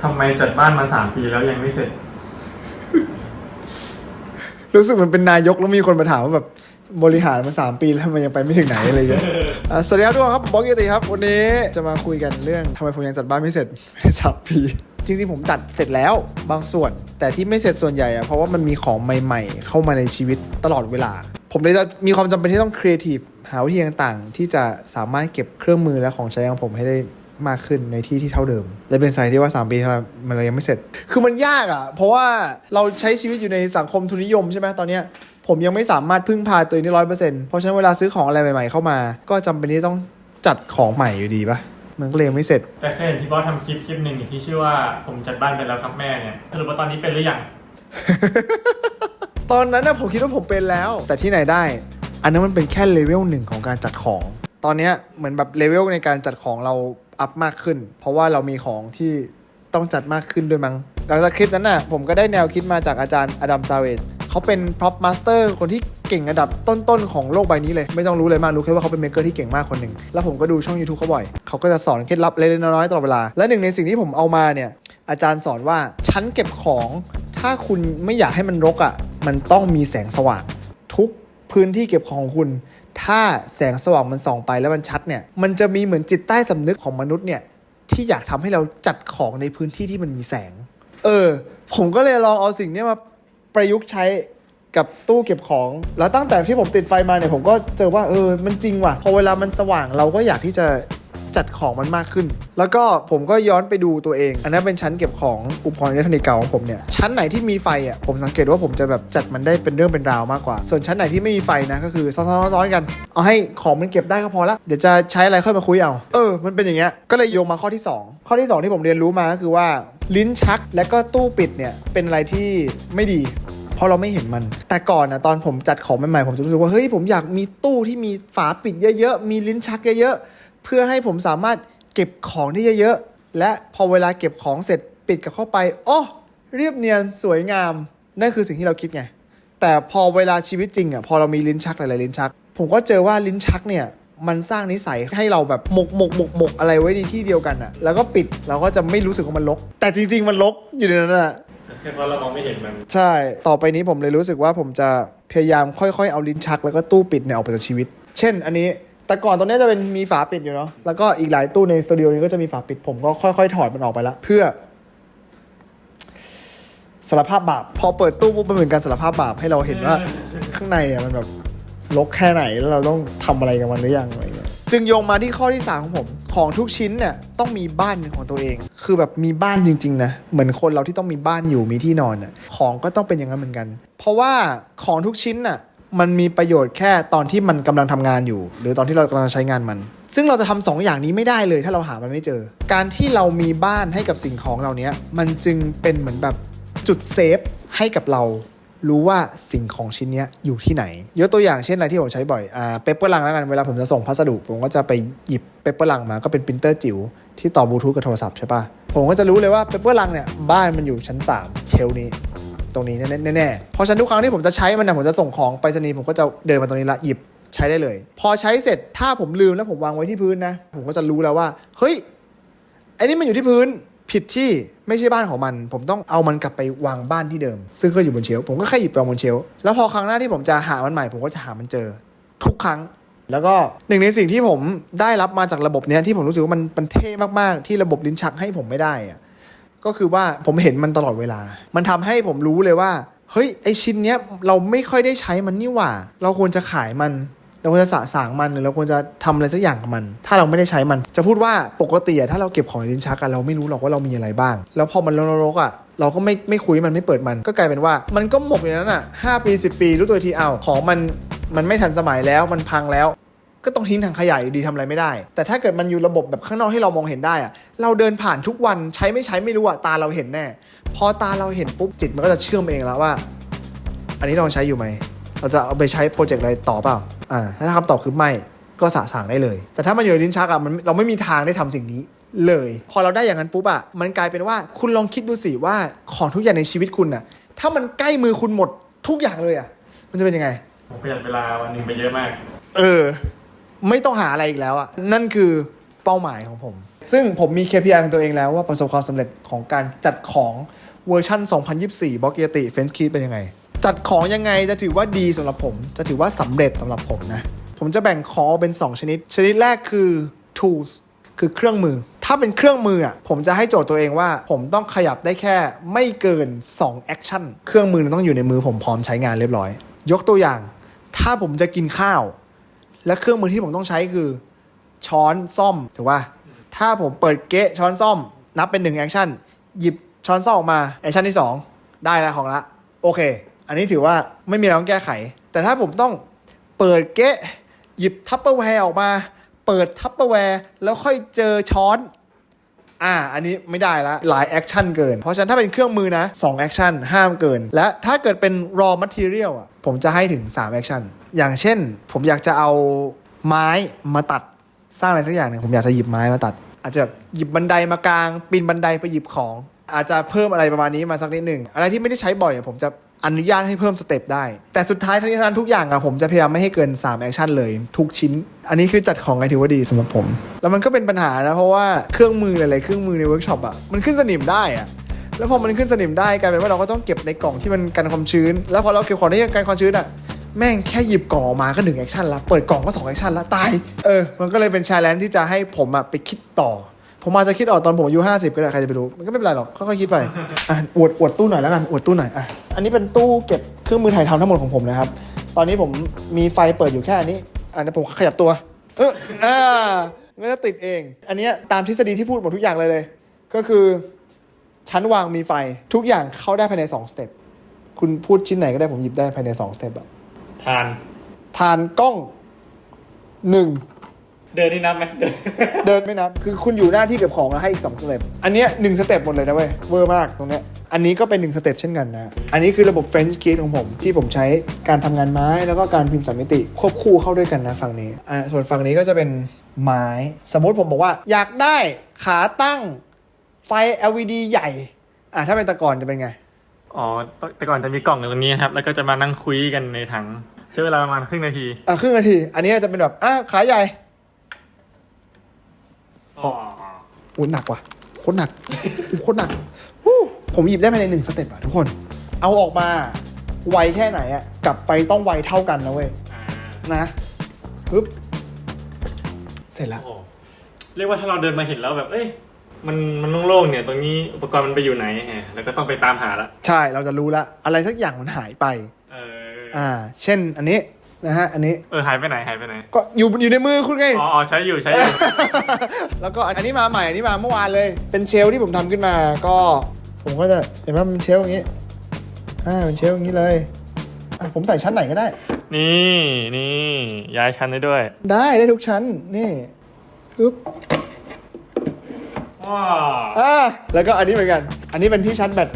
ทำไมจัดบ้านมา3 ปีแล้วยังไม่เสร็จรู้สึกเหมือนเป็นนายกแล้วมีคนมาถามว่าแบบบริหารมา3 ปีแล้วมันยังไปไม่ถึงไหนอะไรอย่างเงี้ยสวัสดีครับทุกคนครับบล็อกกิติครับวันนี้จะมาคุยกันเรื่องทำไมผมยังจัดบ้านไม่เสร็จใน3 ปีจริงๆผมจัดเสร็จแล้วบางส่วนแต่ที่ไม่เสร็จส่วนใหญ่อะเพราะว่ามันมีของใหม่ๆเข้ามาในชีวิตตลอดเวลาผมเลยจะมีความจำเป็นที่ต้องครีเอทีฟหาวิธีต่างๆที่จะสามารถเก็บเครื่องมือและของใช้ของผมให้ได้มากขึ้นในที่ที่เท่าเดิมเลยเป็นสาเหตุที่ว่า3 ปีมันเลยยังไม่เสร็จคือมันยากอ่ะเพราะว่าเราใช้ชีวิตอยู่ในสังคมทุนนิยมใช่ไหมตอนเนี้ยผมยังไม่สามารถพึ่งพาตัวเองได้100%เพราะฉะนั้นเวลาซื้อของอะไรใหม่ๆเข้ามาก็จำเป็นที่ต้องจัดของใหม่อยู่ดีปะมันก็เลยยังไม่เสร็จแต่เคยเห็นพี่บอสทำคลิปหนึ่งที่ชื่อว่าผมจัดบ้านเป็นแล้วครับแม่เนี่ยสรุปว่าตอนนี้เป็นหรือยัง ตอนนั้นนะผมคิดว่าผมเป็นแล้วแต่ที่ไหนได้อันนั้นมันเป็นแค่เลเวล1ของการจัดของตอนนี้เหมือนแบบเลเวลในการจัดของเราอัพมากขึ้นเพราะว่าเรามีของที่ต้องจัดมากขึ้นด้วยมั้งหลังจากคลิปนั้นน่ะผมก็ได้แนวคิดมาจากอาจารย์อดัมซาเวจเขาเป็น prop master คนที่เก่งระดับต้นๆของโลกใบนี้เลยไม่ต้องรู้เลยมากรู้แค่ว่าเขาเป็นเมคเกอร์ที่เก่งมากคนหนึ่งแล้วผมก็ดูช่อง YouTube เขาบ่อยเขาก็จะสอนเคล็ดลับเล็กๆน้อยๆตลอดเวลาและหนึ่งในสิ่งที่ผมเอามาเนี่ยอาจารย์สอนว่าชั้นเก็บของถ้าคุณไม่อยากให้มันรกอ่ะมันต้องมีแสงสว่างทุกพื้นที่เก็บของของคุณถ้าแสงสว่างมันส่องไปแล้วมันชัดเนี่ยมันจะมีเหมือนจิตใต้สำนึกของมนุษย์เนี่ยที่อยากทำให้เราจัดของในพื้นที่ที่มันมีแสงผมก็เลยลองเอาสิ่งนี้มาประยุกต์ใช้กับตู้เก็บของแล้วตั้งแต่ที่ผมติดไฟมาเนี่ยผมก็เจอว่ามันจริงว่ะพอเวลามันสว่างเราก็อยากที่จะจัดของมันมากขึ้นแล้วก็ผมก็ย้อนไปดูตัวเองอันนั้นเป็นชั้นเก็บของอุปกรณ์อิเล็กทรอนิกส์เก่าของผมเนี่ยชั้นไหนที่มีไฟอ่ะผมสังเกตว่าผมจะแบบจัดมันได้เป็นเรื่องเป็นราวมากกว่าส่วนชั้นไหนที่ไม่มีไฟนะก็คือซ้อนๆกันเอาให้ของมันเก็บได้ก็พอละเดี๋ยวจะใช้อะไรค่อยมาคุยเอามันเป็นอย่างเงี้ยก็เลยโยงมาข้อที่2ข้อที่2ที่ผมเรียนรู้มาก็คือว่าลิ้นชักและก็ตู้ปิดเนี่ยเป็นอะไรที่ไม่ดีเพราะเราไม่เห็นมันแต่ก่อนนะตอนผมจัดของใหม่ๆผมจะรู้สึกว่าเฮ้ยผมอยากมีตู้ที่มีฝาปิดเยอะๆมีลิ้นชักเยอะๆเพื่อให้ผมสามารถเก็บของได้เยอะๆและพอเวลาเก็บของเสร็จปิดกลับเข้าไปเรียบเนียนสวยงามนั่นคือสิ่งที่เราคิดไงแต่พอเวลาชีวิตจริงอ่ะพอเรามีลิ้นชักหลายๆลิ้นชักผมก็เจอว่าลิ้นชักเนี่ยมันสร้างนิสัยให้เราแบบหมกอะไรไว้ในที่เดียวกันอ่ะแล้วก็ปิดเราก็จะไม่รู้สึกว่ามันรกแต่จริงๆมันรกอยู่ในนั้นอ่ะแค่เพราะเรามองไม่เห็นมันใช่ต่อไปนี้ผมเลยรู้สึกว่าผมจะพยายามค่อยๆเอาลิ้นชักแล้วก็ตู้ปิดเนี่ยออกไปจากชีวิตเช่นอันนี้แต่ก่อนตอนนี้จะเป็นมีฝาปิดอยู่เนาะแล้วก็อีกหลายตู้ในสตูดิโอนี้ก็จะมีฝาปิดผมก็ค่อยๆถอดมันออกไปละเพื่อสารภาพบาปพอเปิดตู้ปุ๊บมันเหมือนการสารภาพบาปให้เราเห็นว่าข้างในอ่ะมันแบบรกแค่ไหนแล้วเราต้องทำอะไรกับมันหรือยังอะไรเงี้ยจึงโยงมาที่ข้อที่3ของผมของทุกชิ้นเนี่ยต้องมีบ้านเป็นของตัวเองคือแบบมีบ้านจริงๆนะเหมือนคนเราที่ต้องมีบ้านอยู่มีที่นอนน่ะของก็ต้องเป็นอย่างนั้นเหมือนกันเพราะว่าของทุกชิ้นน่ะมันมีประโยชน์แค่ตอนที่มันกำลังทำงานอยู่หรือตอนที่เรากำลังใช้งานมันซึ่งเราจะทำ2 อย่างนี้ไม่ได้เลยถ้าเราหามันไม่เจอการที่เรามีบ้านให้กับสิ่งของเหล่านี้มันจึงเป็นเหมือนแบบจุดเซฟให้กับเรารู้ว่าสิ่งของชิ้นนี้อยู่ที่ไหนยกตัวอย่างเช่นอะไรที่ผมใช้บ่อยเปเปอร์ลังแล้วกันเวลาผมจะส่งพัสดุผมก็จะไปหยิบเปเปอร์ลังมาก็เป็นปรินเตอร์จิ๋วที่ต่อบลูทูธกับโทรศัพท์ใช่ปะผมก็จะรู้เลยว่าเปเปอร์ลังเนี่ยบ้านมันอยู่ชั้น3เชลนี้ตรงนี้แน่ๆเพราะฉะนั้นทุกครั้งที่ผมจะใช้มันนะผมจะส่งของไปรษณีย์ผมก็จะเดินมาตรงนี้ละหยิบใช้ได้เลยพอใช้เสร็จถ้าผมลืมแล้วผมวางไว้ที่พื้นนะผมก็จะรู้แล้วว่าเฮ้ยไอ้นี่มันอยู่ที่พื้นผิดที่ไม่ใช่บ้านของมันผมต้องเอามันกลับไปวางบ้านที่เดิมซึ่งก็อยู่บนเชลฟ์ผมก็แค่หยิบไปวางบนเชลฟ์แล้วพอครั้งหน้าที่ผมจะหามันใหม่ผมก็จะหามันเจอทุกครั้งแล้วก็หนึ่งในสิ่งที่ผมได้รับมาจากระบบเนี้ยที่ผมรู้สึกว่ามันเท่มากๆที่ระบบลิ้นชักให้ผมไม่ได้อะก็คือว่าผมเห็นมันตลอดเวลามันทำให้ผมรู้เลยว่าเฮ้ยไอชิ้นเนี้ยเราไม่ค่อยได้ใช้มันนี่หว่าเราควรจะขายมันเราควรจะสะสางมันหรือเราควรจะทำอะไรสักอย่างกับมันถ้าเราไม่ได้ใช้มันจะพูดว่าปกติถ้าเราเก็บของในลิ้นชักเราไม่รู้หรอกว่าเรามีอะไรบ้างแล้วพอมันรกเราก็ไม่คุยมันไม่เปิดมันก็กลายเป็นว่ามันก็หมกอยู่นั้น5 ปี10 ปีรู้ตัวทีของมันไม่ทันสมัยแล้วมันพังแล้วก็ต้องทิ้งถังขยะอยู่ดีทำอะไรไม่ได้แต่ถ้าเกิดมันอยู่ระบบแบบข้างนอกที่เรามองเห็นได้เราเดินผ่านทุกวันใช้ไม่รู้ตาเราเห็นแน่พอตาเราเห็นปุ๊บจิตมันก็จะเชื่อมเองแล้วว่าอันนี้เราใช้อยู่ไหมเราจะเอาไปใช้โปรเจกต์อะไรต่อเปล่าถ้าคำตอบคือไม่ก็สะสางได้เลยแต่ถ้ามันอยู่ในลิ้นชักเราไม่มีทางได้ทำสิ่งนี้เลยพอเราได้อย่างนั้นปุ๊บมันกลายเป็นว่าคุณลองคิดดูสิว่าของทุกอย่างในชีวิตคุณถ้ามันใกล้มือคุณหมดทุกอย่างเลยมันจะเป็นยังไงผมประหยัดเวลาวันนึงไปเยอะมากไม่ต้องหาอะไรอีกแล้วนั่นคือเป้าหมายของผม ซึ่งผมมี KPI ของตัวเองแล้วว่าประสบความสำเร็จของการจัดของเวอร์ชัน2024 b o g g i a t i French Kids เป็นยังไงจัดของยังไงจะถือว่าดีสำหรับผมจะถือว่าสำเร็จสำหรับผมนะผมจะแบ่งของเป็น2ชนิดแรกคือ tools คือเครื่องมือถ้าเป็นเครื่องมืออ่ะผมจะให้โจทย์ตัวเองว่าผมต้องขยับได้แค่ไม่เกิน2 action เครื่องมือต้องอยู่ในมือผมพร้อมใช้งานเรียบร้อยยกตัวอย่างถ้าผมจะกินข้าวและเครื่องมือที่ผมต้องใช้คือช้อนซ่อมถูกป่ะถ้าผมเปิดเก๊ะช้อนซ่อมนับเป็น1 action หยิบช้อนซ่อมออกมาแอคชั่นที่2ได้แล้วของละโอเคอันนี้ถือว่าไม่มีอะไรต้องแก้ไขแต่ถ้าผมต้องเปิดเก๊ะหยิบทัพเปอร์แวร์ออกมาเปิดทัพเปอร์แวร์แล้วค่อยเจอช้อนอันนี้ไม่ได้ละหลายแอคชั่นเกินเพราะฉะนั้นถ้าเป็นเครื่องมือนะ2แอคชั่นห้ามเกินและถ้าเกิดเป็น raw material อ่ะผมจะให้ถึง3แอคชั่นอย่างเช่นผมอยากจะเอาไม้มาตัดสร้างอะไรสักอย่างหนึ่งผมอยากจะหยิบไม้มาตัดอาจจะหยิบบันไดมากางปีนบันไดไปหยิบของอาจจะเพิ่มอะไรประมาณนี้มาสักนิดหนึ่งอะไรที่ไม่ได้ใช้บ่อยผมจะอนุญาตให้เพิ่มสเต็ปได้แต่สุดท้ายทั้งนี้ทั้งนั้นทุกอย่างอะผมจะพยายามไม่ให้เกิน3แอคชั่นเลยทุกชิ้นอันนี้คือจัดของไงถือว่าดีสำหรับผมแล้วมันก็เป็นปัญหานะเพราะว่าเครื่องมือหลายๆเครื่องมือในเวิร์กช็อปอะมันขึ้นสนิมได้อะแล้วพอมันขึ้นสนิมได้กลายเป็นว่าเราก็ต้องเก็บในกล่องที่มันกันความชื้นแล้วพอเราเก็บของที่กันความชื้นอะแม่งแค่หยิบกล่องออกมาก็1แอคชั่นละเปิดกล่องก็2แอคชั่นละตายมันก็เลยเป็น challenge ที่จะให้ผมอะไปคิดต่อผมอาจจะคิดออกตอนผมอายุ50ก็ได้ใครจะไปรู้มันก็ไม่เป็นไรหรอกค่อยๆคิดไปอวดตู้หน่อยแล้วกันอวดตู้หน่อยอันนี้เป็นตู้เก็บเครื่องมือถ่ายทำทั้งหมดของผมนะครับตอนนี้ผมมีไฟเปิดอยู่แค่อันนี้อันนี้ผมขยับตัวมันจะติดเองอันนี้ตามทฤษฎีที่พูดหมดทุกอย่างเลยก็คือชั้นวางมีไฟทุกอย่างเข้าได้ภายใน2สเต็ปคุณพูดชิ้นไหนก็ได้ผมหยิบได้ภายใน2สเต็ปอะทานกล้อง1เดินนี่นับไหมเดินไม่นับคือคุณอยู่หน้าที่เก็บของแล้วให้อีก2สเต็ปอันเนี้ย1สเต็ปหมดเลยนะเว้ยเวอร์มากตรงเนี้ยอันนี้ก็เป็น1สเต็ปเช่นกันนะอันนี้คือระบบ French Kids ของผมที่ผมใช้การทำงานไม้แล้วก็การพิมพ์3มิติควบคู่เข้าด้วยกันนะฝั่งนี้ส่วนฝั่งนี้ก็จะเป็นไม้สมมุติผมบอกว่าอยากได้ขาตั้งไฟ LED ใหญ่ถ้าเป็นแต่ก่อนจะเป็นไงแต่ก่อนจะมีกล่องอยู่ตรงนี้ครับแล้วก็จะมานั่งคุยกันในถังใช้เวลาประมาณครึ่งนาทีอันนี้จะเป็นแบบขาใหญ่หนักว่ะโคตรหนักผมหยิบได้ภายใน1สเต็ปทุกคนเอาออกมาไวแค่ไหนกลับไปต้องไวเท่ากันนะเว้ยนะปึ๊บเสร็จแล้วเรียกว่าถ้าเราเดินมาเห็นแล้วแบบมันโล่งๆเนี่ยตรงนี้อุปกรณ์มันไปอยู่ไหนแล้วก็ต้องไปตามหาละใช่เราจะรู้ละอะไรสักอย่างมันหายไปเช่นอันนี้นะฮะอันนี้หายไปไหนก็อยู่ในมือคุณไงใช้อยู่ แล้วก็อันนี้มาใหม่อันนี้มาเมื่อวานเลยเป็นเชลที่ผมทำขึ้นมาก็ผมก็จะเห็นว่ามันเชลอย่างนี้เป็นเชลอย่างนี้เลยผมใส่ชั้นไหนก็ได้นี่ย้ายชั้นได้ด้วยได้ทุกชั้นนี่ปึ๊บแล้วก็อันนี้เหมือนกันอันนี้เป็นที่ชั้นแบบ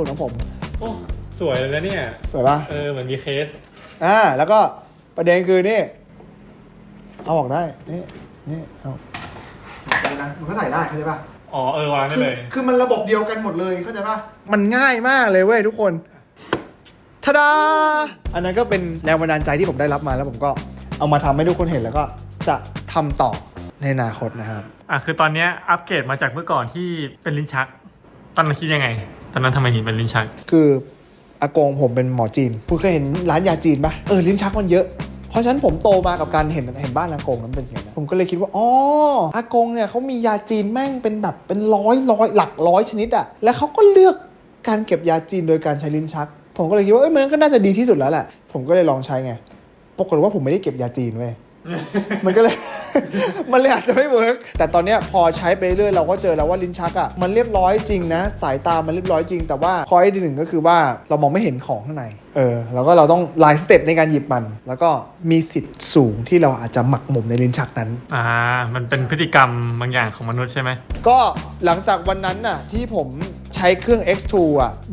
18650ของผมโอ้สวยเลยเนี่ยสวยป่ะเหมือนมีเคสแล้วก็ประเด็นคือนี่เอาออกได้นี่เอานะมันก็ใส่ได้เข้าใจป่ะวางได้เลยคือมันระบบเดียวกันหมดเลยเข้าใจป่ะมันง่ายมากเลยเว้ยทุกคนทะดาอันนั้นก็เป็นแรงบันดาลใจที่ผมได้รับมาแล้วผมก็เอามาทำให้ทุกคนเห็นแล้วก็จะทำต่อในอนาคตนะครับคือตอนนี้อัปเกรดมาจากเมื่อก่อนที่เป็นลิ้นชักตอนนั้นคิดยังไงตอนนั้นทำไมถึงเป็นลิ้นชักคืออากงผมเป็นหมอจีนคุณเคยเห็นร้านยาจีนป่ะลิ้นชักมันเยอะเพราะฉะนั้นผมโตมากับการเห็นบ้านอากงนั้นเป็นอย่างนั้นผมก็เลยคิดว่าอากงเนี่ยเขามียาจีนแม่งเป็นแบบเป็นร้อยหลักร้อยชนิดแล้วเขาก็เลือกการเก็บยาจีนโดยการใช้ลิ้นชักผมก็เลยคิดว่ามันก็น่าจะดีที่สุดแล้วแหละผมก็เลยลองใช้ไงปรากฏว่าผมไม่ได้เก็บยาจีนเว้ย มันก็เลย มันเลยอาจจะไม่เวิร์กแต่ตอนเนี้ยพอใช้ไปเรื่อยเราก็เจอแล้วว่าลิ้นชักมันเรียบร้อยจริงนะสายตามันเรียบร้อยจริงแต่ว่าข้อที่หนึ่งก็คือว่าเรามองไม่เห็นของข้างในแล้วก็เราต้องหลายสเต็ปในการหยิบมันแล้วก็มีสิทธิ์สูงที่เราอาจจะหมักหมมในลิ้นชักนั้นมันเป็นพฤติกรรมบางอย่างของมนุษย์ใช่ไหมก็หลังจากวันนั้นน่ะที่ผมใช้เครื่อง X2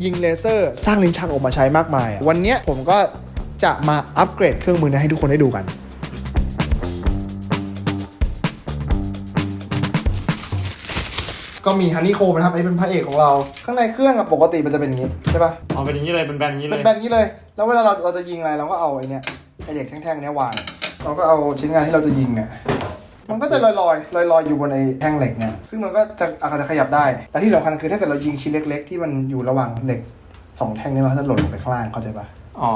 ยิงเลเซอร์สร้างลิ้นชักออกมาใช้มากมายวันเนี้ยผมก็จะมาอัปเกรดเครื่องมือให้ทุกคนได้ดูกันก็มีฮันนี่โคมนะครับอันนี้เป็นพระเอกของเราข้างในเครื่องปกติมันจะเป็นอย่างนี้ใช่ป่ะเป็นอย่างนี้เลยเป็นแบนอย่างนี้เลยเป็นแบนอย่างนี้เลยแล้วเวลาเราจะยิงอะไรเราก็เอาไอ้เนี้ยไอ้เด็กแท่งๆเนี้ยวางเราก็เอาชิ้นงานที่เราจะยิงเนี่ย มันก็จะลอยอยู่บนไอ้แท่งเหล็กเนี่ยซึ่งมันก็จะอาจจะขยับได้แต่ที่สำคัญคือถ้าเกิดเรายิงชิ้นเล็กๆที่มันอยู่ระหว่างเหล็ก2แท่งนี้มันจะหล่นลงไปข้างล่างเข้าใจปะ อ๋อ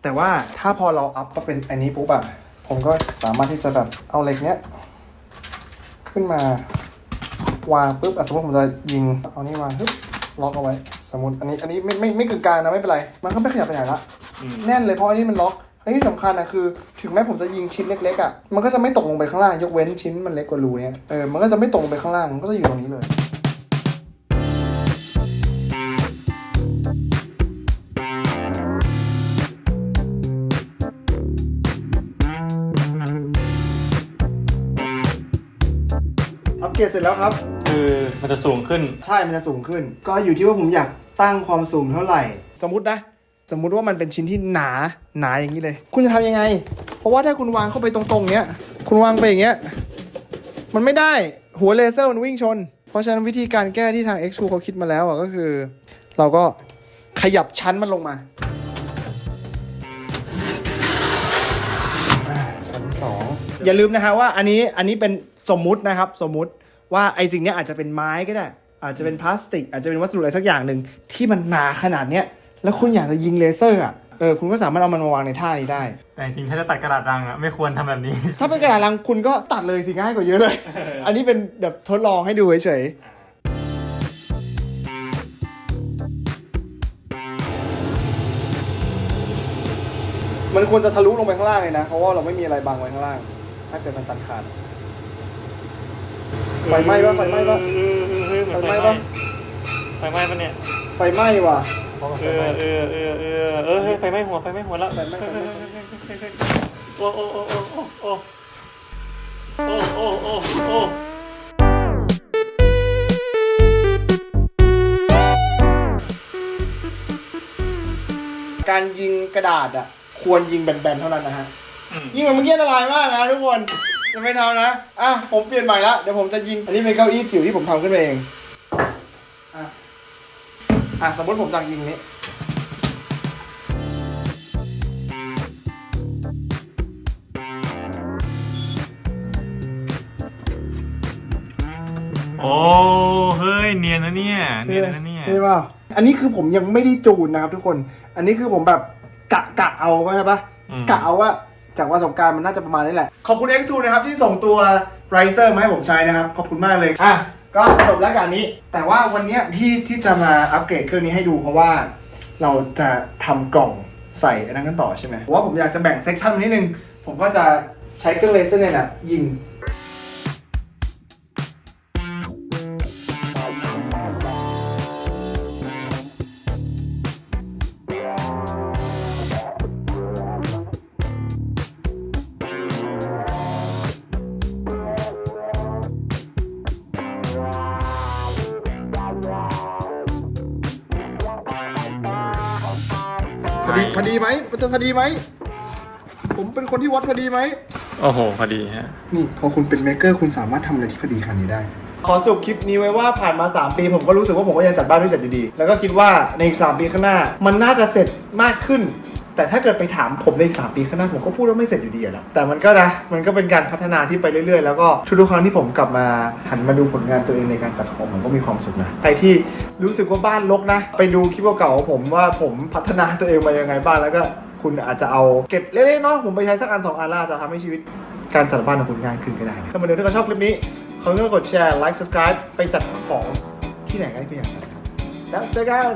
แต่ว่าถ้าพอเราอัพมาเป็นอันนี้ปุ๊บอะผมก็สามารถที่จะแบบเอาเหล็กเนี้ยขึ้นมาวางปุ๊บสมมติผมจะยิงเอานี่วางปุ๊บล็อกเอาไว้สมมติอันนี้ไม่กึ่งกลางนะไม่เป็นไรมันก็ไม่ขยับไปไหนละแน่นเลยเพราะอันนี้มันล็อกอันที่สำคัญนะคือถึงแม้ผมจะยิงชิ้นเล็กๆอะมันก็จะไม่ตกลงไปข้างล่างยกเว้นชิ้นมันเล็กกว่ารูเนี้ยมันก็จะไม่ตกลงไปข้างล่างมันก็จะอยู่ตรงนี้เลยอัปเกรดเสร็จแล้วครับคือมันจะสูงขึ้นใช่มันจะสูงขึ้นก็อยู่ที่ว่าผมอยากตั้งความสูงเท่าไหร่สมมติว่ามันเป็นชิ้นที่หนาอย่างนี้เลยคุณจะทำยังไงเพราะว่าถ้าคุณวางเข้าไปตรงๆเนี้ยคุณวางไปอย่างเงี้ยมันไม่ได้หัวเลเซอร์มันวิ่งชนเพราะฉะนั้นวิธีการแก้ที่ทาง X2 เขาคิดมาแล้วก็คือ เราก็ขยับชั้นมันลงมาชั้นที่2อย่าลืมนะฮะว่าอันนี้เป็นสมมุตินะครับสมมุติว่าไอ้สิ่งนี้อาจจะเป็นไม้ก็ได้อาจจะเป็นพลาสติกอาจจะเป็นวัสดุอะไรสักอย่างหนึ่งที่มันหนาขนาดเนี้ยแล้วคุณอยากจะยิงเลเซอร์คุณก็สามารถเอามันมาวางในท่านี้ได้แต่จริงๆถ้าจะตัดกระดาษรังไม่ควรทำแบบนี้ถ้าเป็นกระดาษรังคุณก็ตัดเลยสิง่ายกว่าเยอะเลย อันนี้เป็นแบบทดลองให้ดูเฉยๆมันควรจะทะลุลงไปข้างล่างเลยนะเพราะว่าเราไม่มีอะไรบังไว้ข้างล่างถ้าเกิดมันตัดขาดไฟไหม้ปะไฟไหม้ปะเนี่ยไฟไหม้ว่ะเฮ้ยไฟไหม้หัวแล้วโอ้การยิงกระดาษควรยิงแบนๆเท่านั้นนะฮะยิงแบบเมื่อกี้อันตรายมากนะทุกคนจะไม่ทำนะผมเปลี่ยนใหม่ละเดี๋ยวผมจะยิงอันนี้เป็นเก้าอี้จิ๋วที่ผมทำขึ้นมาเองสมมติผมจะยิงนี้โอ้เฮ้ยเนียนนะเนี่ยใช่ป่ะอันนี้คือผมยังไม่ได้จูนนะครับทุกคนอันนี้คือผมแบบกะเอาก็ใช่ปะกะเอาว่าจากประสบการณ์มันน่าจะประมาณนี้แหละขอบคุณ X2 นะครับที่ส่งตัว Riser มาให้ผมใช้นะครับขอบคุณมากเลยก็จบแล้วกันนี้แต่ว่าวันนี้ที่จะมาอัปเกรดเครื่องนี้ให้ดูเพราะว่าเราจะทำกล่องใส่อันนั้นกันต่อใช่ไหมเพราะว่าผมอยากจะแบ่งเซกชันมานิดนึงผมก็จะใช้เครื่องเลเซอร์เนี่ยยิงพอดีไหมมันจะพอดีไหมผมเป็นคนที่วัดพอดีไหมโอ้โหพอดีฮะนี่พอคุณเป็นเมคเกอร์คุณสามารถทำอะไรที่พอดีขนาดนี้ได้ขอสรุปคลิปนี้ไว้ว่าผ่านมา3ปีผมก็รู้สึกว่าผมก็ยังจัดบ้านไม่เสร็จดีๆแล้วก็คิดว่าในอีก3ปีข้างหน้ามันน่าจะเสร็จมากขึ้นแต่ถ้าเกิดไปถามผมในอีก3ปีข้างหน้าผมก็พูดว่าไม่เสร็จอยู่ดีแล้วแต่มันก็เป็นการพัฒนาที่ไปเรื่อยๆแล้วก็ทุกๆครั้งที่ผมกลับมาหันมาดูผลงานตัวเองในการจัดของผมก็มีความสุขนะใครที่รู้สึกว่าบ้านรกนะไปดูคลิปเก่าๆของผมว่าผมพัฒนาตัวเองมายังไงบ้างแล้วก็คุณอาจจะเอาเก็บเล็กๆเนาะผมไปใช้สักอัน2อันแล้วจะทำให้ชีวิตการจัดบ้านของคุณง่ายขึ้นก็ได้นะถ้าถ้าชอบคลิปนี้ขอให้กดแชร์ไลค์ subscribe ไปจัดของที่ไหนกันที่คุณอยากจัดแล้วเจอกัน